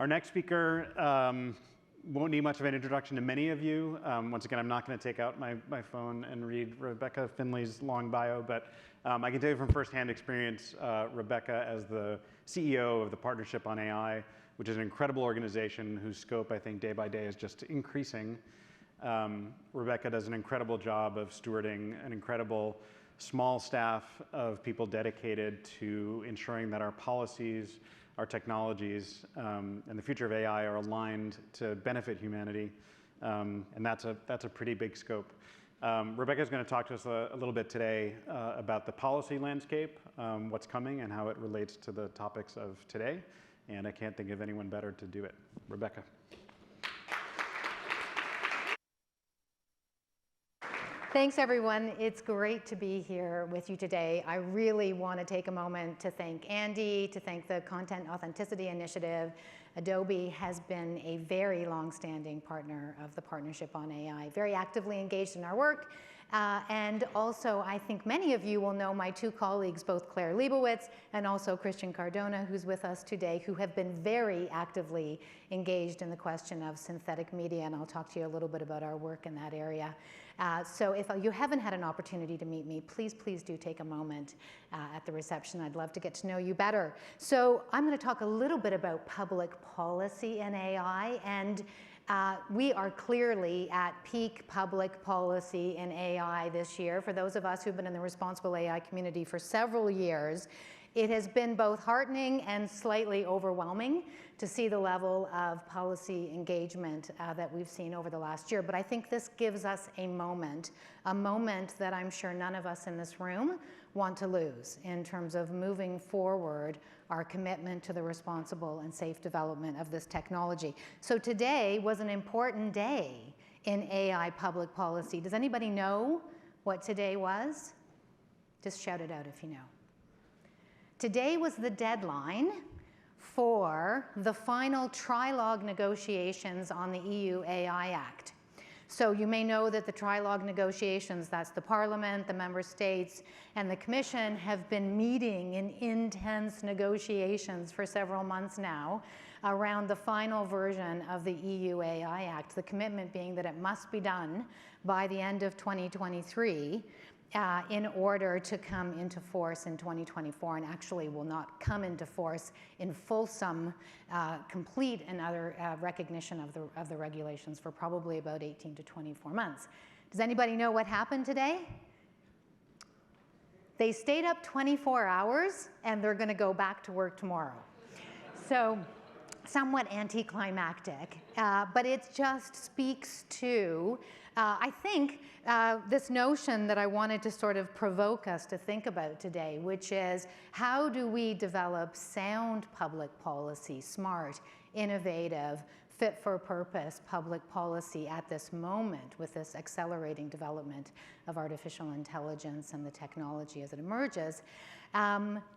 Our next speaker won't need much of an introduction to many of you. Once again, I'm not going to take out my phone and read Rebecca Finlay's long bio, but I can tell you from firsthand experience, Rebecca as the CEO of the Partnership on AI, which is an incredible organization whose scope, I think, day by day is just increasing. Rebecca does an incredible job of stewarding an incredible small staff of people dedicated to ensuring that our policies, our technologies, and the future of AI are aligned to benefit humanity. And that's a pretty big scope. Rebecca is going to talk to us a little bit today about the policy landscape, what's coming, and how it relates to the topics of today. And I can't think of anyone better to do it. Rebecca. Thanks, everyone. It's great to be here with you today. I really want to take a moment to thank Andy, to thank the Content Authenticity Initiative. Adobe has been a very long-standing partner of the Partnership on AI, very actively engaged in our work. And also, I think many of you will know my two colleagues, both Claire Leibowitz and also Christian Cardona, who's with us today, who have been very actively engaged in the question of synthetic media, and I'll talk to you a little bit about our work in that area. So if you haven't had an opportunity to meet me, please do take a moment at the reception. I'd love to get to know you better. So I'm going to talk a little bit about public policy in AI, and we are clearly at peak public policy in AI this year. For those of us who've been in the responsible AI community for several years, it has been both heartening and slightly overwhelming to see the level of policy engagement that we've seen over the last year. But I think this gives us a moment that I'm sure none of us in this room want to lose in terms of moving forward our commitment to the responsible and safe development of this technology. So today was an important day in AI public policy. Does anybody know what today was? Just shout it out if you know. Today was the deadline for the final trilogue negotiations on the EU AI Act. So you may know that the trilogue negotiations, that's the Parliament, the Member States, and the Commission, have been meeting in intense negotiations for several months now around the final version of the EU AI Act, the commitment being that it must be done by the end of 2023 in order to come into force in 2024, and actually will not come into force in fulsome, complete and other recognition of the regulations for probably about 18 to 24 months. Does anybody know what happened today? They stayed up 24 hours and they're going to go back to work tomorrow. So somewhat anticlimactic, but it just speaks to, I think, this notion that I wanted to sort of provoke us to think about today, which is how do we develop sound public policy, smart, innovative, fit-for-purpose public policy at this moment with this accelerating development of artificial intelligence and the technology as it emerges,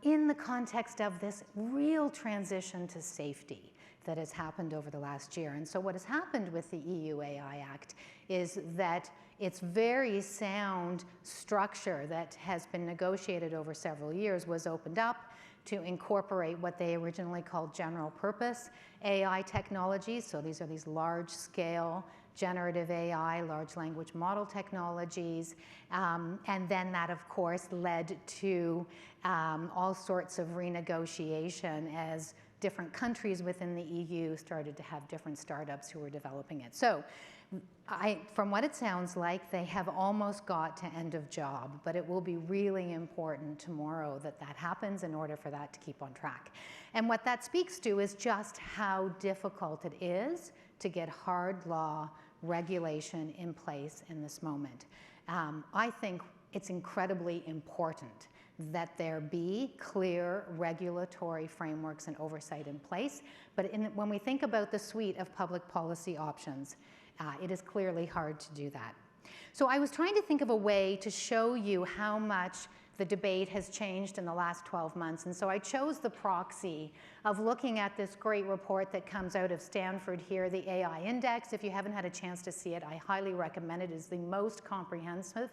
in the context of this real transition to safety that has happened over the last year. And so what has happened with the EU AI Act is that its very sound structure that has been negotiated over several years was opened up to incorporate what they originally called general purpose AI technologies. So these are these large-scale generative AI, large language model technologies. And then that, of course, led to all sorts of renegotiation as different countries within the EU started to have different startups who were developing it. So from what it sounds like, they have almost got to end of job, but it will be really important tomorrow that that happens in order for that to keep on track. And what that speaks to is just how difficult it is to get hard law regulation in place in this moment. I think it's incredibly important that there be clear regulatory frameworks and oversight in place. But when we think about the suite of public policy options, it is clearly hard to do that. So I was trying to think of a way to show you how much the debate has changed in the last 12 months. And so I chose the proxy of looking at this great report that comes out of Stanford here, the AI Index. If you haven't had a chance to see it, I highly recommend it. It is the most comprehensive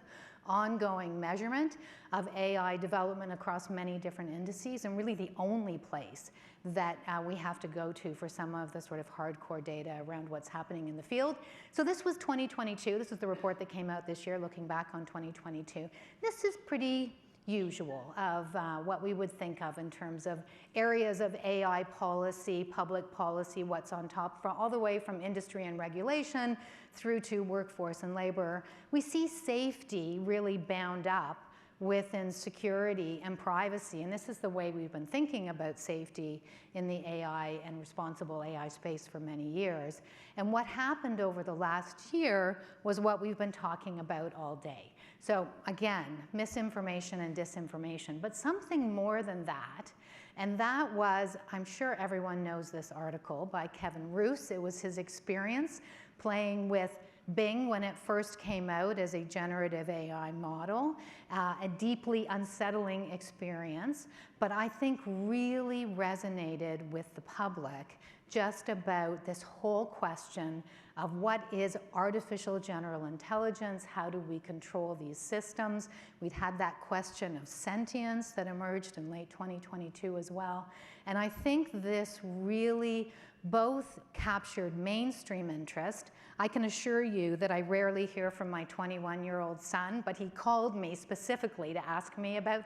ongoing measurement of AI development across many different indices, and really the only place that we have to go to for some of the sort of hardcore data around what's happening in the field. So this was 2022. This is the report that came out this year looking back on 2022. This is pretty usual of what we would think of in terms of areas of AI policy, public policy, what's on top, all the way from industry and regulation through to workforce and labor. We see safety really bound up within security and privacy, and this is the way we've been thinking about safety in the AI and responsible AI space for many years. And what happened over the last year was what we've been talking about all day. So again, misinformation and disinformation, but something more than that. And that was, I'm sure everyone knows this article by Kevin Roos. It was his experience playing with Bing when it first came out as a generative AI model, a deeply unsettling experience, but I think really resonated with the public just about this whole question of what is artificial general intelligence, how do we control these systems. We'd had that question of sentience that emerged in late 2022 as well. And I think this really both captured mainstream interest. I can assure you that I rarely hear from my 21-year-old son, but he called me specifically to ask me about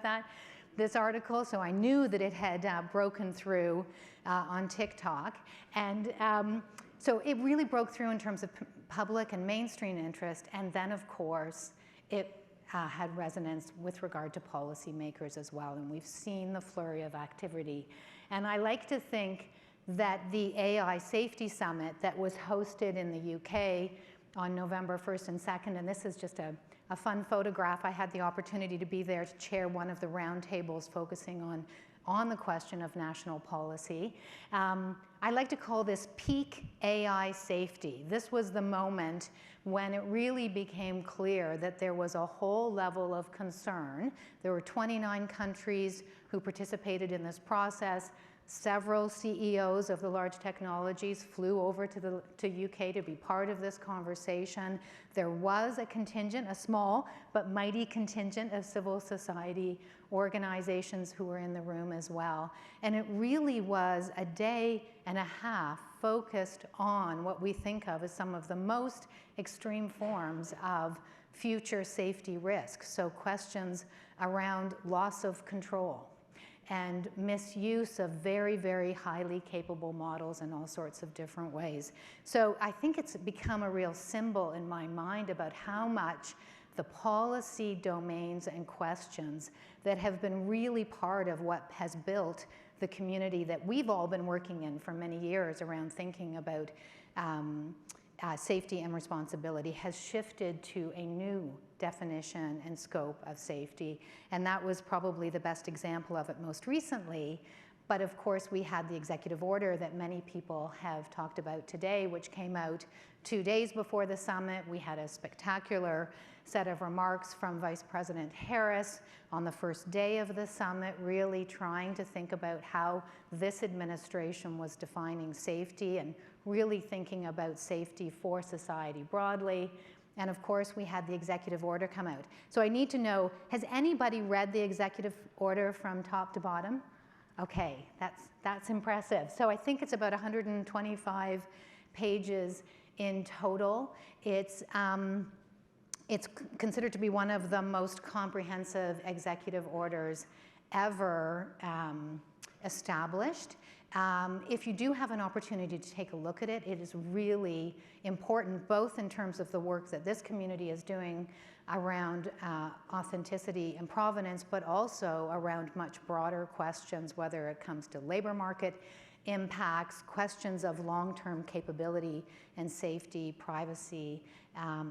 this article, so I knew that it had broken through on TikTok. And so it really broke through in terms of public and mainstream interest, and then of course it had resonance with regard to policymakers as well, and we've seen the flurry of activity. And I like to think that the AI Safety Summit that was hosted in the UK on November 1st and 2nd, and this is just a fun photograph. I had the opportunity to be there to chair one of the roundtables focusing on the question of national policy. I like to call this peak AI safety. This was the moment when it really became clear that there was a whole level of concern. There were 29 countries who participated in this process. Several CEOs of the large technologies flew over to UK to be part of this conversation. There was a contingent, a small but mighty contingent of civil society organizations who were in the room as well. And it really was a day and a half focused on what we think of as some of the most extreme forms of future safety risks. So questions around loss of control and misuse of very, very highly capable models in all sorts of different ways. So I think it's become a real symbol in my mind about how much the policy domains and questions that have been really part of what has built the community that we've all been working in for many years around thinking about safety and responsibility has shifted to a new definition and scope of safety. And that was probably the best example of it most recently. But of course, we had the executive order that many people have talked about today, which came out 2 days before the summit. We had a spectacular set of remarks from Vice President Harris on the first day of the summit, really trying to think about how this administration was defining safety and really thinking about safety for society broadly. And of course, we had the executive order come out. So I need to know, has anybody read the executive order from top to bottom? Okay, that's impressive. So I think it's about 125 pages in total. It's considered to be one of the most comprehensive executive orders ever established. If you do have an opportunity to take a look at it, it is really important, both in terms of the work that this community is doing around authenticity and provenance, but also around much broader questions, whether it comes to labor market impacts, questions of long-term capability and safety, privacy,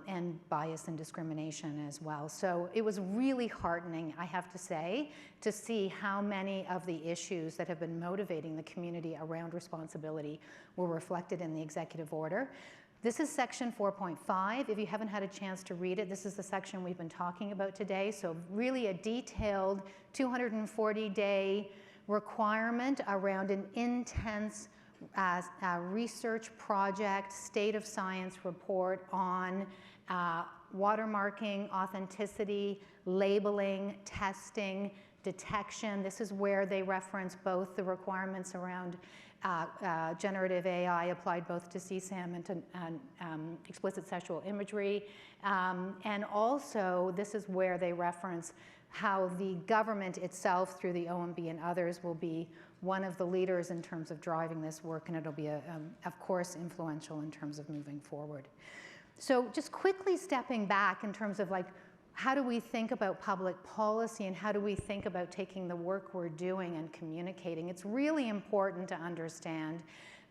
and bias and discrimination as well. So it was really heartening, I have to say, to see how many of the issues that have been motivating the community around responsibility were reflected in the executive order. This is section 4.5. If you haven't had a chance to read it, this is the section we've been talking about today. So really a detailed 240-day requirement around an intense research project, state of science report on watermarking, authenticity, labeling, testing, detection. This is where they reference both the requirements around generative AI applied both to CSAM and to explicit sexual imagery. And also, this is where they reference how the government itself, through the OMB and others, will be one of the leaders in terms of driving this work, and it'll be, of course, influential in terms of moving forward. So just quickly stepping back in terms of like, how do we think about public policy and how do we think about taking the work we're doing and communicating? It's really important to understand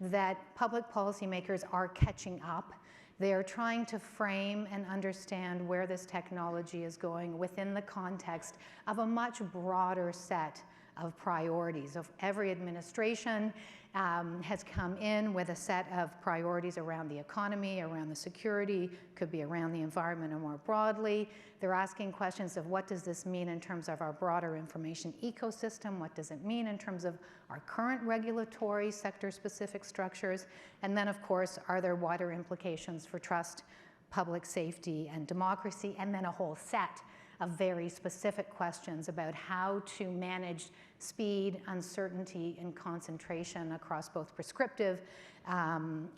that public policymakers are catching up. They are trying to frame and understand where this technology is going within the context of a much broader set of priorities. Of every administration has come in with a set of priorities around the economy, around the security, could be around the environment and more broadly. They're asking questions of what does this mean in terms of our broader information ecosystem? What does it mean in terms of our current regulatory sector-specific structures? And then, of course, are there wider implications for trust, public safety, and democracy? And then a whole set of very specific questions about how to manage speed, uncertainty, and concentration across both prescriptive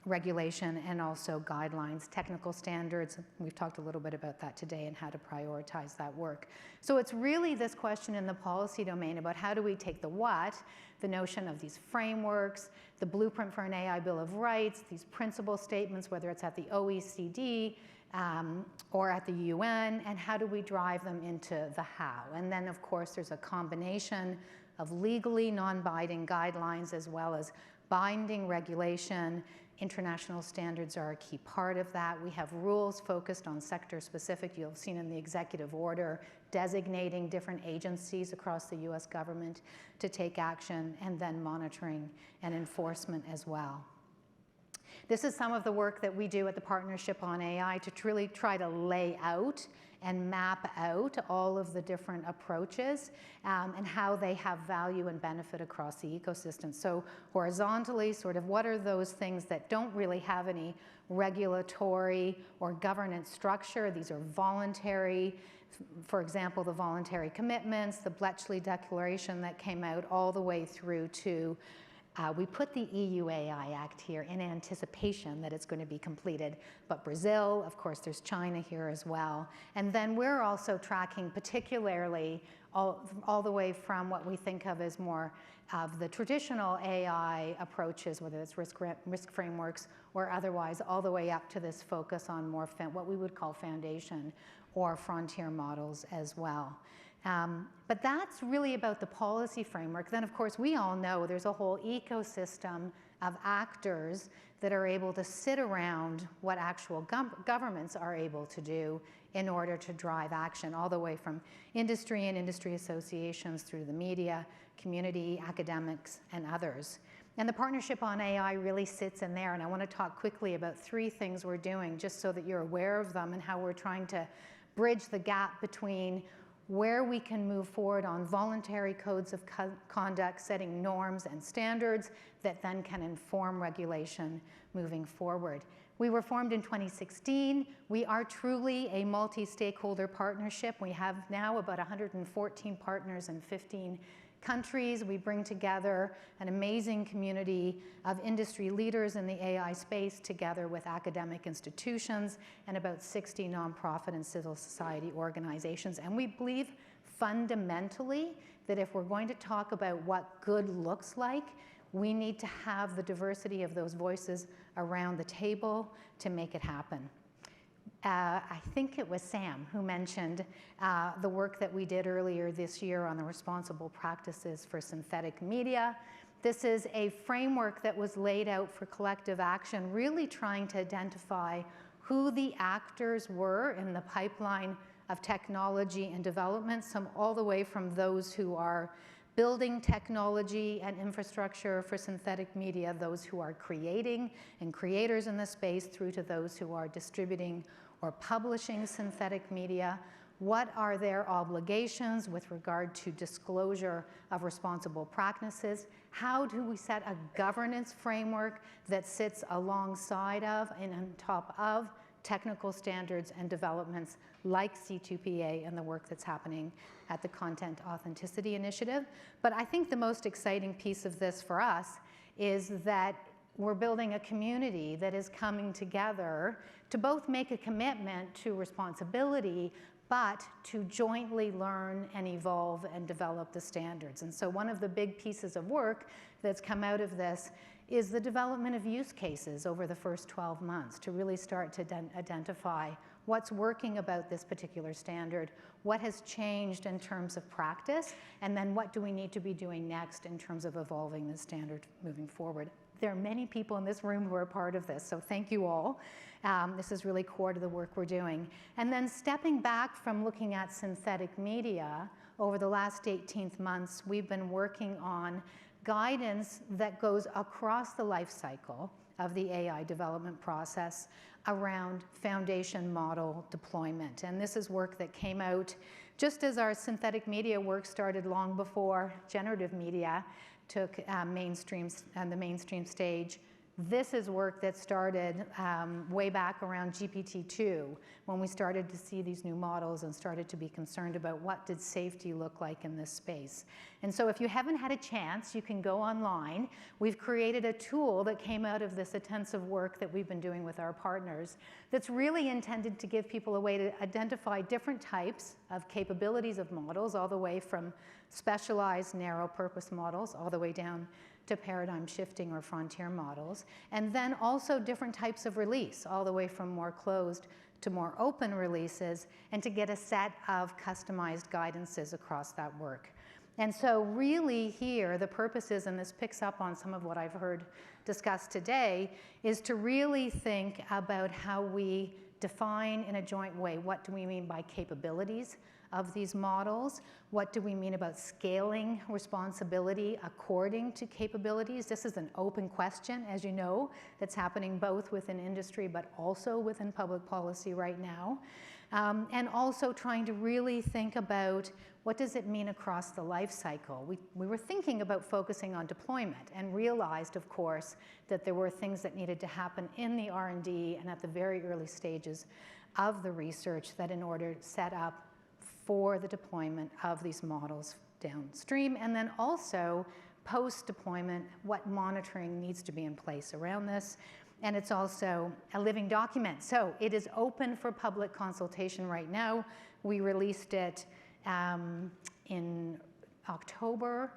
regulation and also guidelines, technical standards. We've talked a little bit about that today and how to prioritize that work. So it's really this question in the policy domain about how do we take the what, the notion of these frameworks, the blueprint for an AI Bill of Rights, these principle statements, whether it's at the OECD, or at the UN, and how do we drive them into the how? And then, of course, there's a combination of legally non-binding guidelines as well as binding regulation. International standards are a key part of that. We have rules focused on sector-specific. You'll have seen in the executive order designating different agencies across the US government to take action, and then monitoring and enforcement as well. This is some of the work that we do at the Partnership on AI to really try to lay out and map out all of the different approaches and how they have value and benefit across the ecosystem. So horizontally, sort of what are those things that don't really have any regulatory or governance structure? These are voluntary. For example, the voluntary commitments, the Bletchley Declaration that came out all the way through to we put the EU AI Act here in anticipation that it's going to be completed, but Brazil, of course, there's China here as well. And then we're also tracking particularly all the way from what we think of as more of the traditional AI approaches, whether it's risk frameworks or otherwise, all the way up to this focus on more what we would call foundation or frontier models as well. But that's really about the policy framework. Then, of course, we all know there's a whole ecosystem of actors that are able to sit around what actual governments are able to do in order to drive action, all the way from industry and industry associations through the media, community, academics, and others. And the Partnership on AI really sits in there. And I want to talk quickly about 3 things we're doing just so that you're aware of them and how we're trying to bridge the gap between where we can move forward on voluntary codes of conduct, setting norms and standards that then can inform regulation moving forward. We were formed in 2016. We are truly a multi-stakeholder partnership. We have now about 114 partners in 15 countries. We bring together an amazing community of industry leaders in the AI space together with academic institutions and about 60 nonprofit and civil society organizations. And we believe fundamentally that if we're going to talk about what good looks like, we need to have the diversity of those voices around the table to make it happen. I think it was Sam who mentioned the work that we did earlier this year on the responsible practices for synthetic media. This is a framework that was laid out for collective action, really trying to identify who the actors were in the pipeline of technology and development, some all the way from those who are building technology and infrastructure for synthetic media, those who are creating and creators in the space, through to those who are distributing or publishing synthetic media. What are their obligations with regard to disclosure of responsible practices? How do we set a governance framework that sits alongside of and on top of technical standards and developments like C2PA and the work that's happening at the Content Authenticity Initiative. But I think the most exciting piece of this for us is that we're building a community that is coming together to both make a commitment to responsibility, but to jointly learn and evolve and develop the standards. And so one of the big pieces of work that's come out of this is the development of use cases over the first 12 months to really start to identify what's working about this particular standard, what has changed in terms of practice, and then what do we need to be doing next in terms of evolving the standard moving forward. There are many people in this room who are part of this, so thank you all. This is really core to the work we're doing. And then stepping back from looking at synthetic media, over the last 18 months, we've been working on guidance that goes across the life cycle of the AI development process around foundation model deployment. And this is work that came out just as our synthetic media work started long before generative media took the mainstream stage. This is work that started way back around GPT-2, when we started to see these new models and started to be concerned about what did safety look like in this space. And so if you haven't had a chance, you can go online. We've created a tool that came out of this intensive work that we've been doing with our partners that's really intended to give people a way to identify different types of capabilities of models, all the way from specialized narrow purpose models all the way down to paradigm shifting or frontier models, and then also different types of release, all the way from more closed to more open releases, and to get a set of customized guidances across that work. And so really here, the purpose is, and this picks up on some of what I've heard discussed today, is to really think about how we define in a joint way, what do we mean by capabilities of these models? What do we mean about scaling responsibility according to capabilities? This is an open question, as you know, that's happening both within industry but also within public policy right now. And also trying to really think about what does it mean across the life cycle. We were thinking about focusing on deployment and realized, of course, that there were things that needed to happen in the R&D and at the very early stages of the research that in order to set up for the deployment of these models downstream, and then also post-deployment, what monitoring needs to be in place around this. And it's also a living document. So it is open for public consultation right now. We released it in October.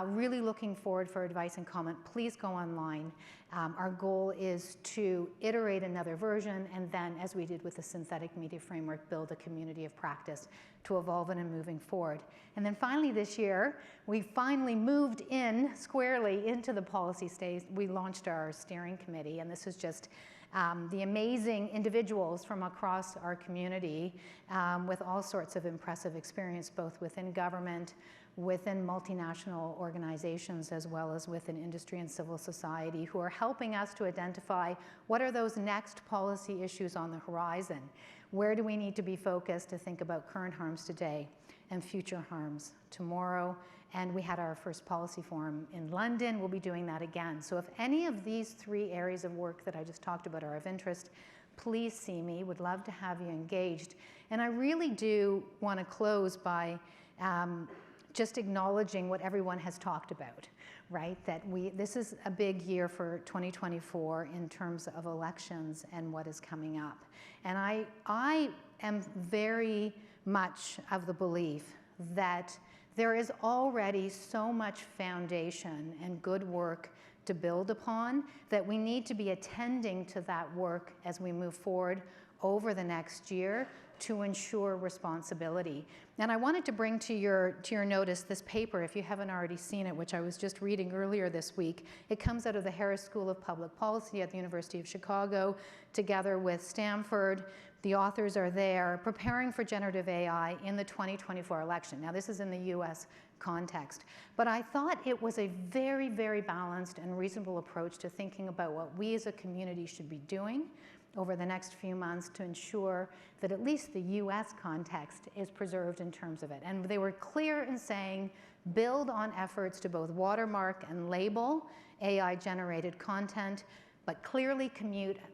Really looking forward for advice and comment. Please go online. Our goal is to iterate another version, and then, as we did with the synthetic media framework, build a community of practice to evolve it and moving forward. And then finally this year, we finally moved in squarely into the policy stage. We launched our steering committee, and this is just the amazing individuals from across our community with all sorts of impressive experience, both within government, within multinational organizations, as well as within industry and civil society, who are helping us to identify what are those next policy issues on the horizon. Where do we need to be focused to think about current harms today and future harms tomorrow? And we had our first policy forum in London. We'll be doing that again. So if any of these three areas of work that I just talked about are of interest, please see me. Would love to have you engaged. And I really do want to close by just acknowledging what everyone has talked about, right? That this is a big year for 2024 in terms of elections and what is coming up. And I am very much of the belief that there is already so much foundation and good work to build upon that we need to be attending to that work as we move forward over the next year to ensure responsibility. And I wanted to bring to your notice this paper, if you haven't already seen it, which I was just reading earlier this week. It comes out of the Harris School of Public Policy at the University of Chicago, together with Stanford. The authors are there, preparing for generative AI in the 2024 election. Now, this is in the US context, but I thought it was a very, very balanced and reasonable approach to thinking about what we as a community should be doing over the next few months to ensure that at least the US context is preserved in terms of it. And they were clear in saying, build on efforts to both watermark and label AI-generated content, but clearly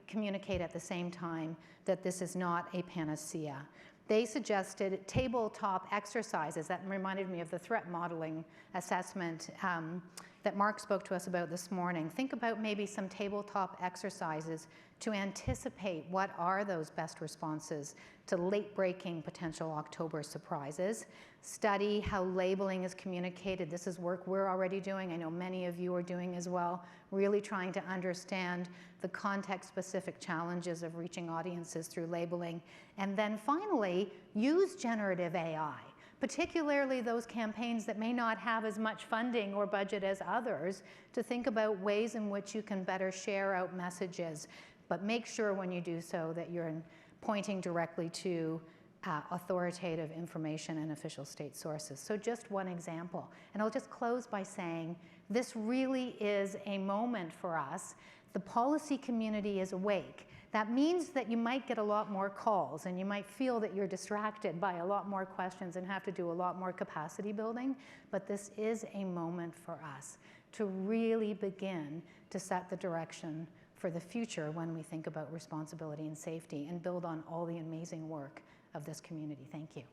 communicate at the same time that this is not a panacea. They suggested tabletop exercises. That reminded me of the threat modeling assessment that Mark spoke to us about this morning. Think about maybe some tabletop exercises to anticipate what are those best responses to late-breaking potential October surprises. Study how labeling is communicated. This is work we're already doing. I know many of you are doing as well, really trying to understand the context-specific challenges of reaching audiences through labeling. And then finally, use generative AI, particularly those campaigns that may not have as much funding or budget as others, to think about ways in which you can better share out messages. But make sure when you do so that you're pointing directly to authoritative information and official state sources. So just one example. And I'll just close by saying this really is a moment for us. The policy community is awake. That means that you might get a lot more calls and you might feel that you're distracted by a lot more questions and have to do a lot more capacity building. But this is a moment for us to really begin to set the direction for the future when we think about responsibility and safety and build on all the amazing work of this community. Thank you.